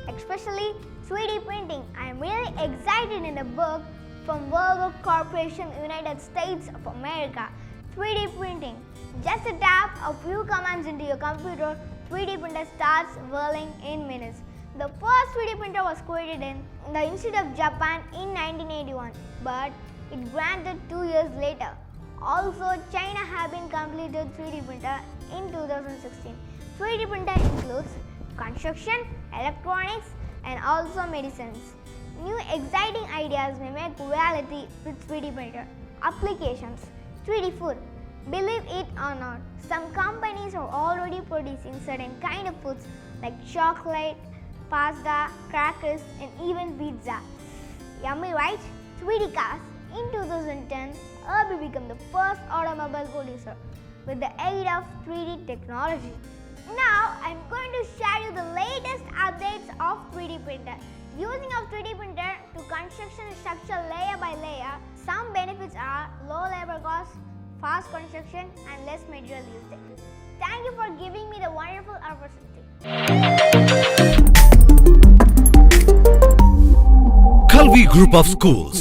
especially 3D printing. I am really excited in the book from Volvo Corporation, United States of America. 3D printing. Just a tap a few commands into your computer, 3D printer starts whirling in minutes. The first 3D printer was created in the Institute of Japan in 1981, but it granted 2 years later. Also, China had been completed 3D printer in 2016. 3D printer includes construction, electronics, and also medicines. New exciting ideas may make reality with 3D printer. Applications: 3D food. Believe it or not, some companies are already producing certain kind of foods like chocolate, pasta, crackers, and even pizza. Yummy, right? 3D cars. In 2010, Kalvi became the first automobile producer with the aid of 3D technology. Now, I'm going to share you the latest updates of 3D printer. Using of 3D printer to construction structure layer by layer, some benefits are low labor cost, fast construction, and less material usage. Thank you for giving me the wonderful opportunity. Kalvi Group of Schools,